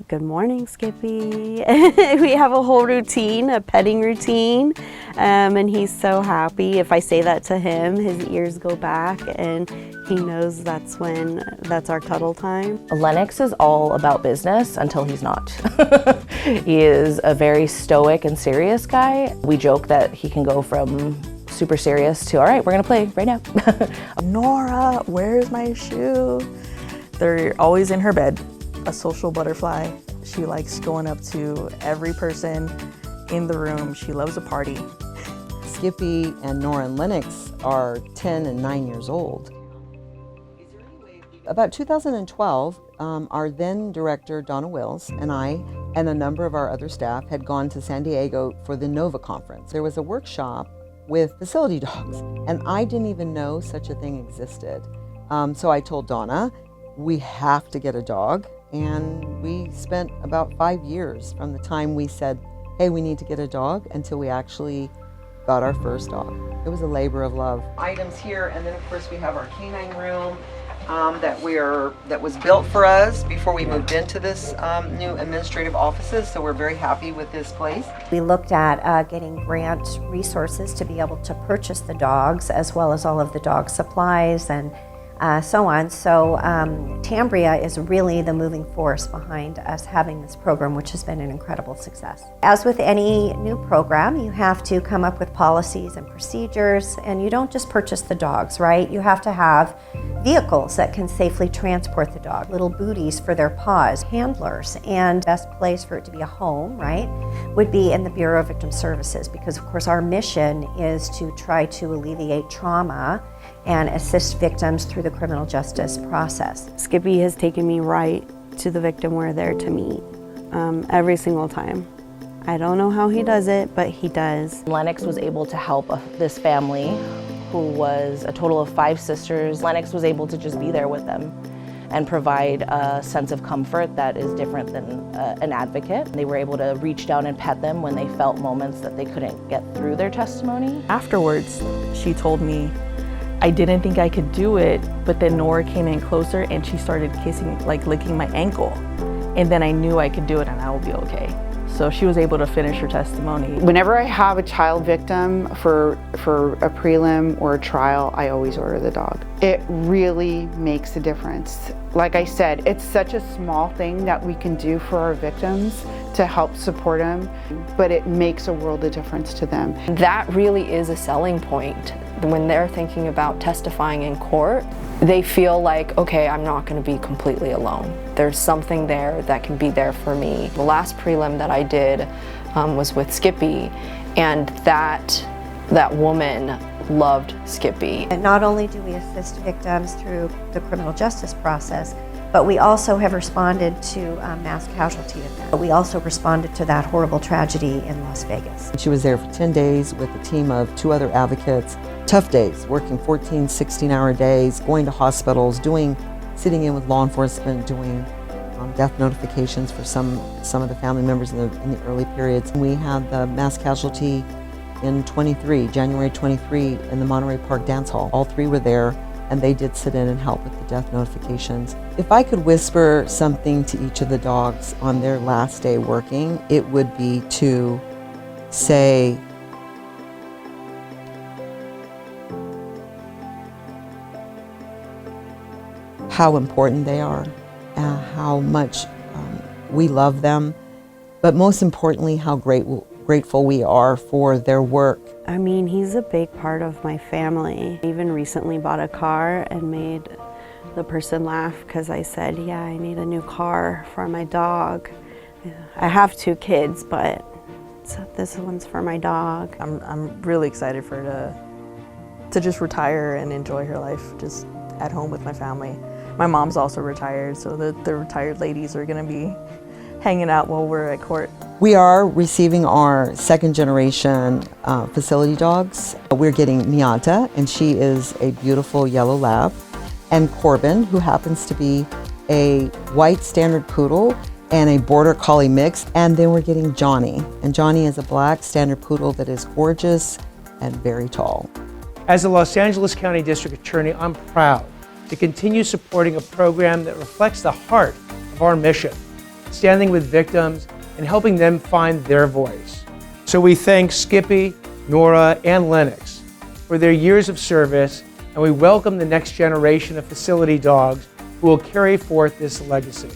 good morning, Skippy. We have a whole routine, a petting routine, and he's so happy. If I say that to him, his ears go back and he knows that's our cuddle time. Lennox is all about business until he's not. He is a very stoic and serious guy. We joke that he can go from super serious to, all right, we're gonna play right now. Nora, where's my shoe? They're always in her bed. A social butterfly. She likes going up to every person in the room. She loves a party. Skippy and Nora and Lennox are 10 and 9 years old. About 2012, our then director, Donna Wills, and I, and a number of our other staff had gone to San Diego for the NOVA conference. There was a workshop with facility dogs, and I didn't even know such a thing existed. So I told Donna, we have to get a dog. And we spent about 5 years from the time we said, hey, we need to get a dog, until we actually got our first dog. It was a labor of love. Items here, and then of course we have our canine room that was built for us before we moved into this new administrative offices, so we're very happy with this place. We looked at getting grant resources to be able to purchase the dogs, as well as all of the dog supplies and so on. So Tambria is really the moving force behind us having this program, which has been an incredible success. As with any new program, you have to come up with policies and procedures, and you don't just purchase the dogs, right? You have to have vehicles that can safely transport the dog, little booties for their paws, handlers, and best place for it to be a home, right, would be in the Bureau of Victim Services, because of course our mission is to try to alleviate trauma and assist victims through the criminal justice process. Skippy has taken me right to the victim we're there to meet every single time. I don't know how he does it, but he does. Lennox was able to help this family who was a total of 5 sisters. Lennox was able to just be there with them and provide a sense of comfort that is different than an advocate. They were able to reach down and pet them when they felt moments that they couldn't get through their testimony. Afterwards, she told me, I didn't think I could do it, but then Nora came in closer and she started kissing, like licking my ankle. And then I knew I could do it and I would be okay. So she was able to finish her testimony. Whenever I have a child victim for a prelim or a trial, I always order the dog. It really makes a difference. Like I said, it's such a small thing that we can do for our victims to help support them, but it makes a world of difference to them. That really is a selling point. When they're thinking about testifying in court, they feel like, okay, I'm not going to be completely alone. There's something there that can be there for me. The last prelim that I did was with Skippy, and that woman loved Skippy. And not only do we assist victims through the criminal justice process, but we also have responded to mass casualty events. We also responded to that horrible tragedy in Las Vegas. She was there for 10 days with a team of 2 other advocates. Tough days, working 14, 16-hour days, going to hospitals, sitting in with law enforcement, doing death notifications for some of the family members in the early periods. We had the mass casualty in January 23, in the Monterey Park Dance Hall. All 3 were there, and they did sit in and help with the death notifications. If I could whisper something to each of the dogs on their last day working, it would be to say, how important they are, how much we love them, but most importantly, how grateful we are for their work. I mean, he's a big part of my family. I even recently bought a car and made the person laugh because I said, yeah, I need a new car for my dog. I have 2 kids, but this one's for my dog. I'm really excited for her to just retire and enjoy her life just at home with my family. My mom's also retired, so the retired ladies are going to be hanging out while we're at court. We are receiving our 2nd generation facility dogs. We're getting Miata, and she is a beautiful yellow lab, and Corbin, who happens to be a white standard poodle and a border collie mix, and then we're getting Johnny. And Johnny is a black standard poodle that is gorgeous and very tall. As the Los Angeles County District Attorney, I'm proud to continue supporting a program that reflects the heart of our mission, standing with victims, and helping them find their voice. So we thank Skippy, Nora, and Lennox for their years of service, and we welcome the next generation of facility dogs who will carry forth this legacy.